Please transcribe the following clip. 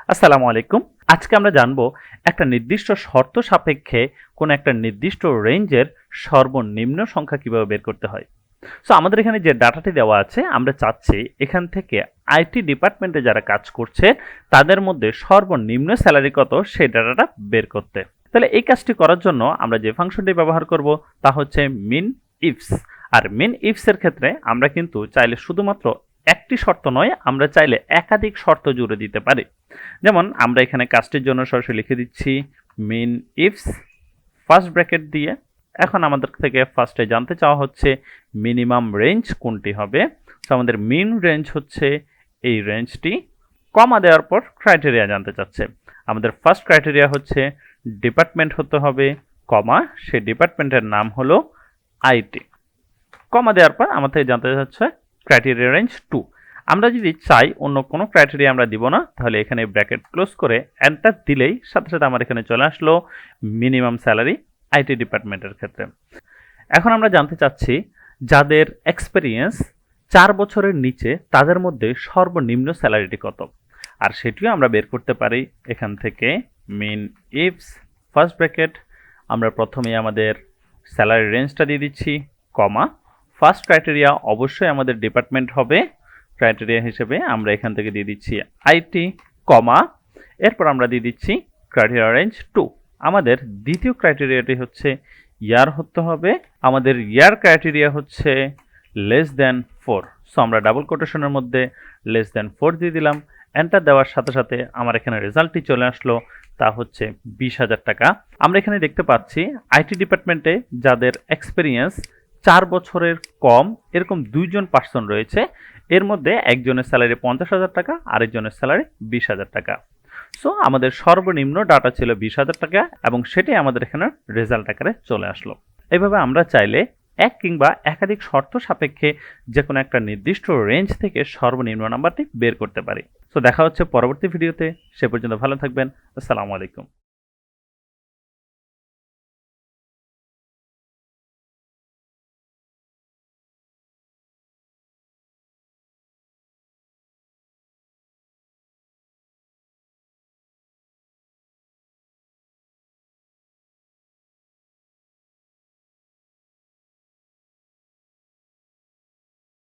আসসালামু আলাইকুম। আজকে আমরা জানবো একটা নির্দিষ্ট শর্ত সাপেক্ষে কোনো একটা নির্দিষ্ট রেঞ্জের সর্বনিম্ন সংখ্যা কিভাবে বের করতে হয়। সো আমাদের এখানে যে ডাটাটি দেওয়া আছে আমরা চাচ্ছি এখান থেকে আইটি ডিপার্টমেন্টে যারা কাজ করছে তাদের মধ্যে সর্বনিম্ন স্যালারি কত সেই ডাটাটা বের করতে। তাহলে এই কাজটি করার জন্য আমরা যে ফাংশনটি ব্যবহার করব তা হচ্ছে মিন ইফস। আর মিন ইফস এর ক্ষেত্রে আমরা কিন্তু চাইলে শুধুমাত্র একটি শর্ত নয়, আমরা চাইলে একাধিক শর্ত জুড়ে দিতে পারি। যেমন আমরা এখানে কাজটির জন্য সরাসরি লিখে দিচ্ছি মিন ইফস ফার্স্ট ব্র্যাকেট দিয়ে। এখন আমাদের থেকে ফার্স্টে জানতে চাওয়া হচ্ছে মিনিমাম রেঞ্জ কোনটি হবে। তো আমাদের মিন রেঞ্জ হচ্ছে এই রেঞ্জটি, কমা দেওয়ার পর ক্রাইটেরিয়া জানতে চাচ্ছে। আমাদের ফার্স্ট ক্রাইটেরিয়া হচ্ছে ডিপার্টমেন্ট হতে হবে, কমা সেই ডিপার্টমেন্টের নাম হলো আইটি। কমা দেওয়ার পর আমাদের জানতে চাচ্ছে ক্রাইটেরিয়া রেঞ্জ 2। আমরা যদি চাই অন্য কোনো ক্রাইটেরিয়া আমরা দিব না, তাহলে এখানে ব্র্যাকেট ক্লোজ করে এন্টার দিলেই সাথে সাথে আমার এখানে চলে আসলো মিনিমাম স্যালারি আইটি ডিপার্টমেন্টের ক্ষেত্রে। এখন আমরা জানতে চাচ্ছি যাদের এক্সপেরিয়েন্স 4 বছরের নিচে তাদের মধ্যে সর্বনিম্ন স্যালারিটি কত, আর সেটিও আমরা বের করতে পারি এখান থেকে মিন ইফস ফার্স্ট ব্র্যাকেট। আমরা প্রথমে আমাদের স্যালারি রেঞ্জটা দিয়ে দিচ্ছি, কমা ফার্স্ট ক্রাইটেরিয়া অবশ্যই আমাদের ডিপার্টমেন্ট হবে, ক্রাইটেরিয়া হিসেবে আমরা এখান থেকে দিয়ে দিচ্ছি আইটি, কমা এরপর আমরা দিয়ে দিচ্ছি ক্রাইটেরিয়া রেঞ্জ 2। আমাদের দ্বিতীয় ক্রাইটেরিয়াটি হচ্ছে ইয়ার হতে হবে, আমাদের ইয়ার ক্রাইটেরিয়া হচ্ছে লেস দ্যান 4। সো আমরা ডাবল কোটেশনের মধ্যে লেস দ্যান 4 দিয়ে দিলাম। এন্টার দেওয়ার সাথে সাথে আমার এখানে রেজাল্টটি চলে আসলো, তা হচ্ছে 20,000 টাকা। আমরা এখানে দেখতে পাচ্ছি আইটি ডিপার্টমেন্টে যাদের এক্সপেরিয়েন্স 4 বছরের কম এরকম 2 জন পার্সন রয়েছে, এর মধ্যে একজনের স্যালারি 50,000 টাকা, আরেকজনের স্যালারি 20,000 টাকা। সো আমাদের সর্বনিম্ন ডাটা ছিল 20,000 টাকা এবং সেটাই আমাদের এখানে রেজাল্ট আকারে চলে আসলো। এইভাবে আমরা চাইলে এক কিংবা একাধিক শর্ত সাপেক্ষে যে কোনো একটা নির্দিষ্ট রেঞ্জ থেকে সর্বনিম্ন নাম্বারটি বের করতে পারি। সো দেখা হচ্ছে পরবর্তী ভিডিওতে, সে পর্যন্ত ভালো থাকবেন। আসসালামু আলাইকুম।